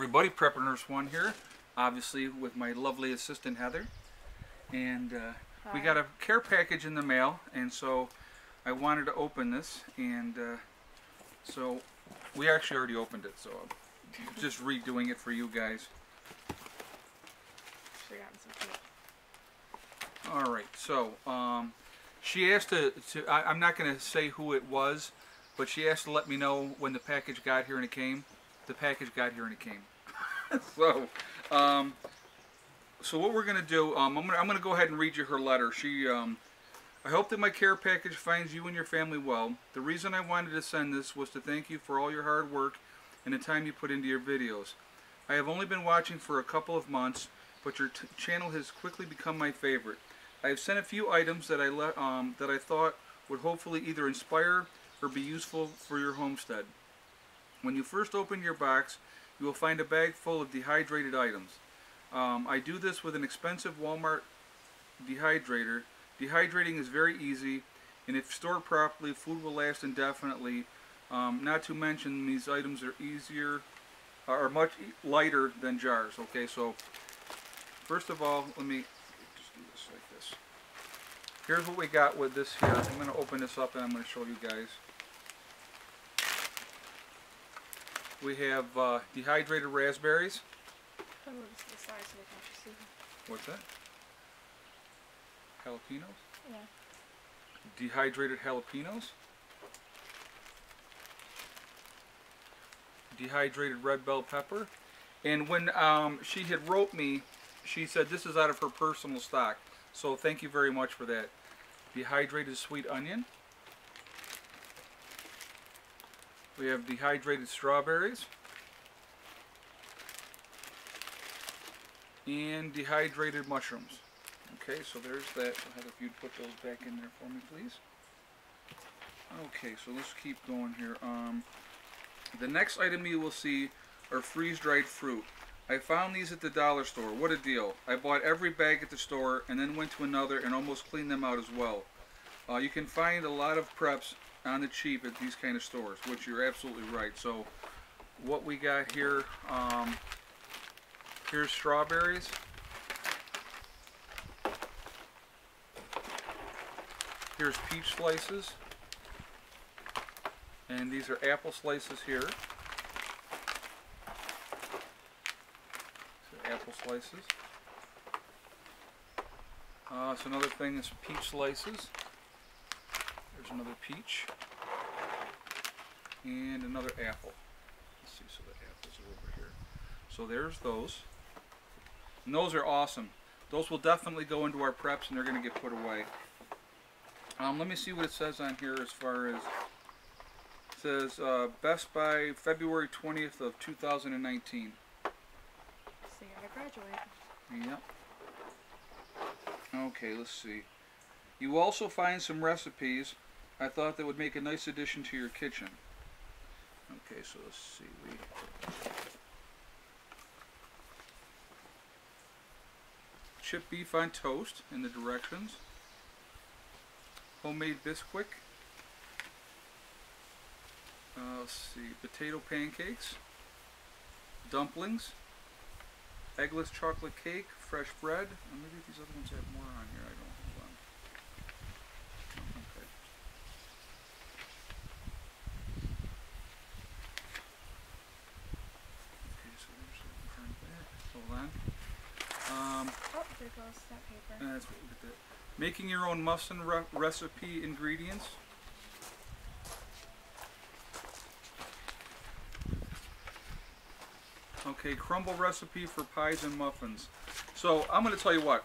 everybody, Prepper Nurse One here, obviously with my lovely assistant Heather, and we got a care package in the mail, and so I wanted to open this, and so we actually already opened it, so I'm just redoing it for you guys. Alright, so she asked I'm not going to say who it was, but she asked to let me know when the package got here and it came. The package got here and it came. So what we're going to do, I'm going to go ahead and read you her letter. I hope that my care package finds you and your family well. The reason I wanted to send this was to thank you for all your hard work and the time you put into your videos. I have only been watching for a couple of months, but your channel has quickly become my favorite. I have sent a few items that I thought would hopefully either inspire or be useful for your homestead. When you first open your box, you will find a bag full of dehydrated items. I do this with an expensive Walmart dehydrator. Dehydrating is very easy, and if stored properly, food will last indefinitely. Not to mention, these items are much lighter than jars. Okay, so first of all, let me just do this like this. Here's what we got with this here. I'm going to open this up and I'm going to show you guys. We have dehydrated raspberries. What's that? Jalapenos? Yeah. Dehydrated jalapenos. Dehydrated red bell pepper. And when she had wrote me, she said this is out of her personal stock. So thank you very much for that. Dehydrated sweet onion. We have dehydrated strawberries. And dehydrated mushrooms. Okay, so there's that. So Heather, if you'd put those back in there for me, please. Okay, so let's keep going here. The next item you will see are freeze-dried fruit. I found these at the dollar store. What a deal. I bought every bag at the store and then went to another and almost cleaned them out as well. You can find a lot of preps on the cheap at these kind of stores, which you're absolutely right. So what we got here, here's strawberries. Here's peach slices. And these are apple slices here. So apple slices. So another thing is peach slices. There's another peach. And another apple. Let's see, so the apples are over here. So there's those. And those are awesome. Those will definitely go into our preps and they're going to get put away. Let me see what it says on here as far as... It says Best by February 20th of 2019. So you gotta graduate. Yep. Okay, let's see. You will also find some recipes I thought that would make a nice addition to your kitchen. Okay, so let's see. Chipped beef on toast in the directions. Homemade Bisquick. Let's see. Potato pancakes. Dumplings. Eggless chocolate cake. Fresh bread. Maybe these other ones have more on here. I don't. Hold on. Okay. Okay, so there's something from that. Hold on. Oh, there goes that paper. That's what we get that. Making your own muffin recipe ingredients. Okay, crumble recipe for pies and muffins. So I'm going to tell you what.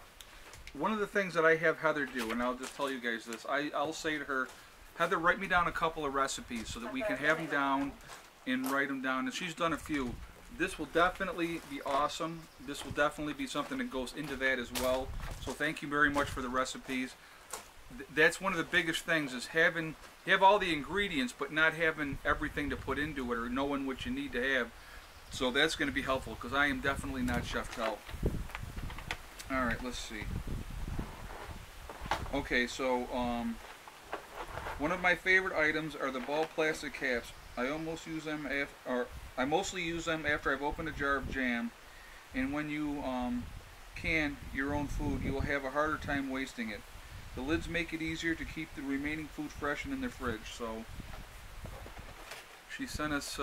One of the things that I have Heather do, and I'll just tell you guys this. I'll say to her, Heather, write me down a couple of recipes so that we can have them down and write them down. And she's done a few. This will definitely be awesome. This will definitely be something that goes into that as well. So thank you very much for the recipes. That's one of the biggest things is you have all the ingredients but not having everything to put into it or knowing what you need to have. So that's going to be helpful because I am definitely not Chef Tell. Alright, let's see. Okay, so one of my favorite items are the ball plastic caps. I almost use them I mostly use them after I've opened a jar of jam, and when you can your own food, you will have a harder time wasting it. The lids make it easier to keep the remaining food fresh and in the fridge. So she sent us,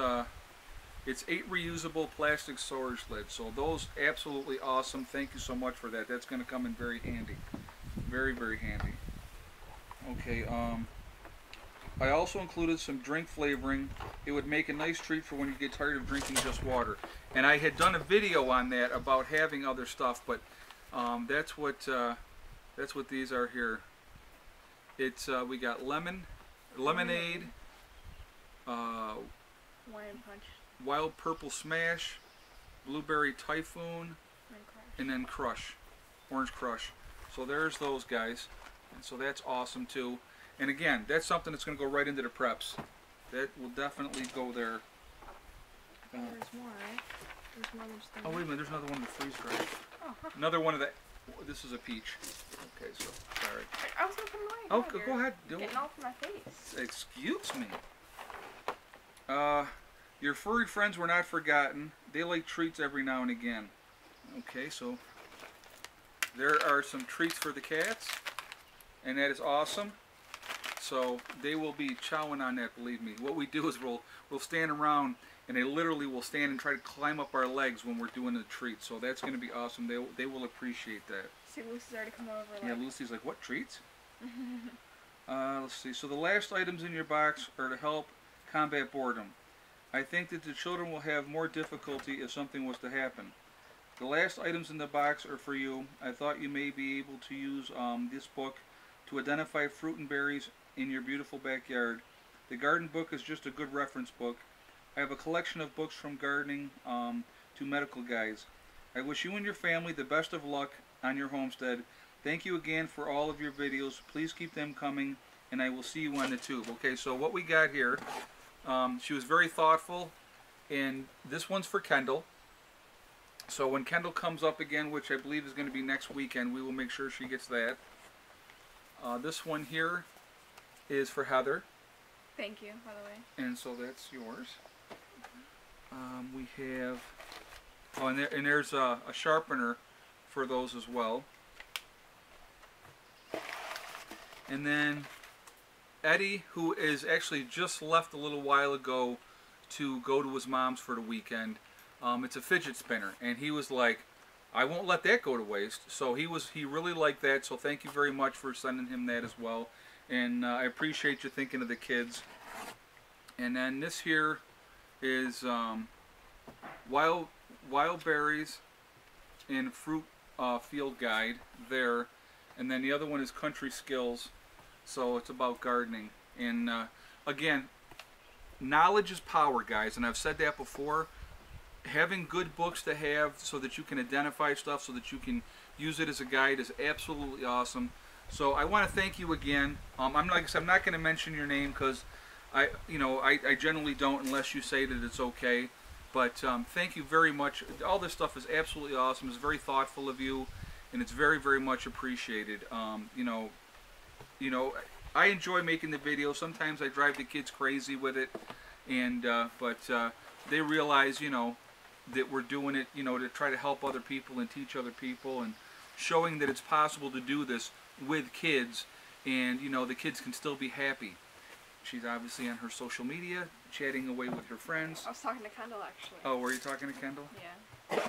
it's 8 reusable plastic storage lids. So those absolutely awesome. Thank you so much for that. That's going to come in very handy. Very, very handy. Okay, I also included some drink flavoring. It would make a nice treat for when you get tired of drinking just water. And I had done a video on that about having other stuff, but that's what these are here. It's we got lemonade, Wine punch, wild purple smash, blueberry typhoon, and then orange crush. So there's those guys, and so that's awesome too. And again, that's something that's going to go right into the preps. That will definitely go there. There's more, right? There's more than just the Oh wait a minute, there's another one in the freeze dryer. Oh, huh. Another one of that. This is a peach. Okay, so sorry. I was going to put it away. Oh, go ahead. Do it. Getting all from my face. Excuse me. Your furry friends were not forgotten. They like treats every now and again. Okay, so there are some treats for the cats, and that is awesome. So they will be chowing on that, believe me. What we do is we'll stand around, and they literally will stand and try to climb up our legs when we're doing the treat. So that's going to be awesome. They will appreciate that. See, Lucy's already come over. Yeah, Lucy's like, what treats? Let's see. So the last items in your box are to help combat boredom. I think that the children will have more difficulty if something was to happen. The last items in the box are for you. I thought you may be able to use this book to identify fruit and berries in your beautiful backyard. The garden book is just a good reference book. I have a collection of books from gardening to medical guides. I wish you and your family the best of luck on your homestead. Thank you again for all of your videos. Please keep them coming, and I will see you on the tube. Okay, so what we got here, she was very thoughtful, and this one's for Kendall. So when Kendall comes up again, which I believe is going to be next weekend, we will make sure she gets that. This one here is for Heather. Thank you, by the way. And so that's yours. We have, oh, and there's a sharpener for those as well. And then Eddie, who is actually just left a little while ago to go to his mom's for the weekend. It's a fidget spinner, and he was like, I won't let that go to waste. So he really liked that, so thank you very much for sending him that as well. And I appreciate you thinking of the kids. And then this here is wild berries and fruit field guide there. And then the other one is country skills, so it's about gardening. And again, knowledge is power, guys, and I've said that before. Having good books to have so that you can identify stuff, so that you can use it as a guide, is absolutely awesome. So I want to thank you again. Like I said, I'm not going to mention your name because I generally don't unless you say that it's okay. But thank you very much. All this stuff is absolutely awesome. It's very thoughtful of you, and it's very, very much appreciated. I enjoy making the videos. Sometimes I drive the kids crazy with it, and but they realize, that we're doing it, to try to help other people and teach other people, and showing that it's possible to do this with kids, and the kids can still be happy. She's obviously on her social media, chatting away with her friends. I was talking to Kendall, actually. Oh, were you talking to Kendall? Yeah.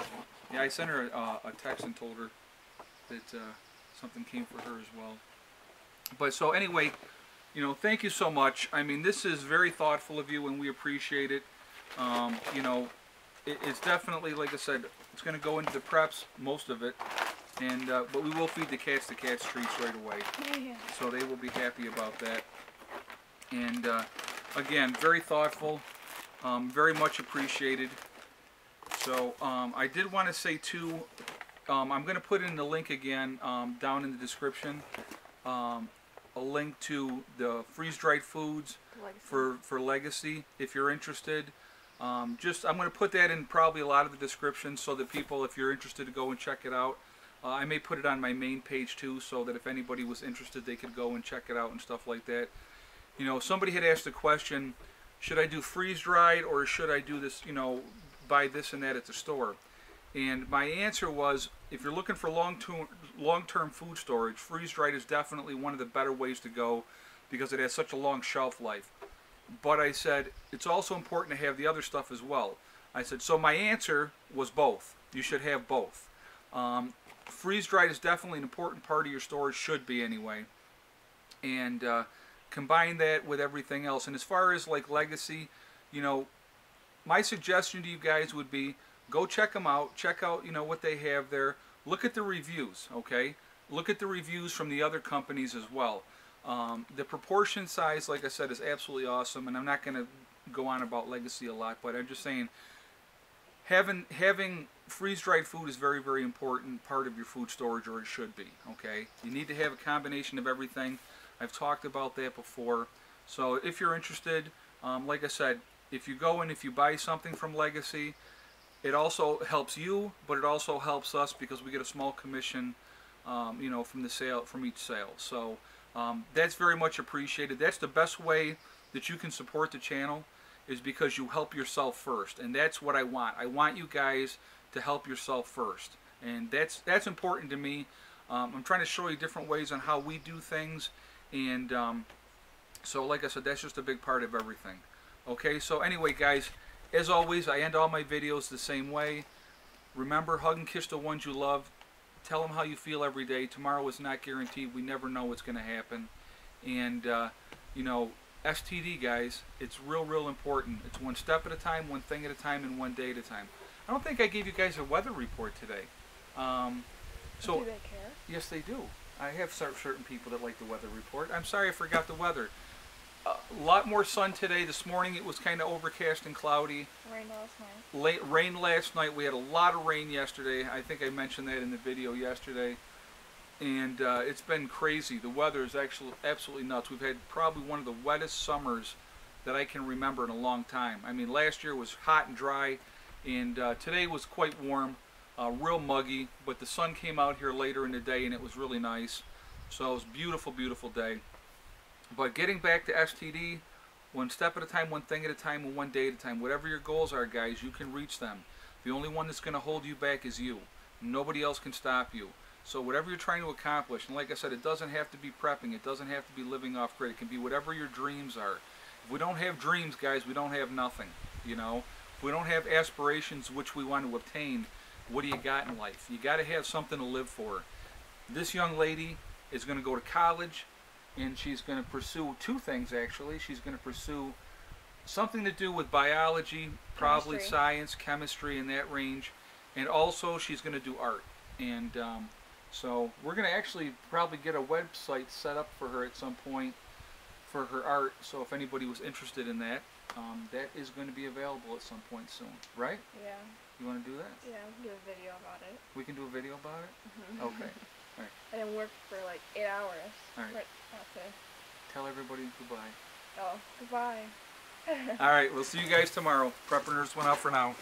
Yeah, I sent her a text and told her that something came for her as well. But so anyway, thank you so much. I mean, this is very thoughtful of you, and we appreciate it. It's definitely, like I said, it's going to go into the preps, most of it, and but we will feed the cats treats right away. Yeah. So they will be happy about that. And again, very thoughtful, very much appreciated. So I did want to say too, I'm going to put in the link again down in the description, a link to the freeze-dried foods for Legacy, if you're interested. I'm going to put that in probably a lot of the descriptions so that people, if you're interested, to go and check it out. I may put it on my main page too, so that if anybody was interested, they could go and check it out and stuff like that. Somebody had asked a question, should I do freeze-dried or should I do this, you know, buy this and that at the store? And my answer was, if you're looking for long-term food storage, freeze-dried is definitely one of the better ways to go because it has such a long shelf life. But I said, it's also important to have the other stuff as well. I said, so my answer was both. You should have both. Freeze-dried is definitely an important part of your storage, should be anyway. And combine that with everything else. And as far as like Legacy, you know, my suggestion to you guys would be, go check them out. Check out, you know, what they have there. Look at the reviews, okay? Look at the reviews from the other companies as well. The proportion size, like I said, is absolutely awesome. And I'm not going to go on about Legacy a lot, but I'm just saying, having freeze-dried food is very, very important part of your food storage, or it should be, okay? You need to have a combination of everything. I've talked about that before. So if you're interested, like I said, if you go and if you buy something from Legacy, it also helps you, but it also helps us because we get a small commission, you know, from the sale, from each sale. So that's very much appreciated. That's the best way that you can support the channel, is because you help yourself first, and that's what I want. I want you guys to help yourself first, and that's important to me. I'm trying to show you different ways on how we do things, and so like I said, that's just a big part of everything. Okay, so anyway guys, as always, I end all my videos the same way. Remember, hug and kiss the ones you love. Tell them how you feel every day. Tomorrow is not guaranteed. We never know what's going to happen. And, you know, STD, guys, it's real, real important. It's one step at a time, one thing at a time, and one day at a time. I don't think I gave you guys a weather report today. Do they care? Yes, they do. I have certain people that like the weather report. I'm sorry I forgot the weather. A lot more sun today. This morning it was kind of overcast and cloudy. Rain last night. Rain last night. We had a lot of rain yesterday. I think I mentioned that in the video yesterday. And it's been crazy. The weather is actually absolutely nuts. We've had probably one of the wettest summers that I can remember in a long time. I mean, last year was hot and dry, and today was quite warm, real muggy, but the sun came out here later in the day and it was really nice. So it was a beautiful, beautiful day. But getting back to STD, one step at a time, one thing at a time, and one day at a time. Whatever your goals are, guys, you can reach them. The only one that's going to hold you back is you. Nobody else can stop you. So whatever you're trying to accomplish, and like I said, it doesn't have to be prepping. It doesn't have to be living off grid. It can be whatever your dreams are. If we don't have dreams, guys, we don't have nothing, you know. If we don't have aspirations which we want to obtain, what do you got in life? You got to have something to live for. This young lady is going to go to college, and she's going to pursue two things, actually. She's going to pursue something to do with biology, probably science, chemistry, in that range. And also, she's going to do art. And so we're going to actually probably get a website set up for her at some point for her art. So if anybody was interested in that, that is going to be available at some point soon. Right? Yeah. You want to do that? Yeah, we can do a video about it. We can do a video about it? Mm-hmm. Okay. All right. I didn't work for like 8 hours. All right. Okay. Tell everybody goodbye. Oh, goodbye. All right, we'll see you guys tomorrow. Preppers went out for now.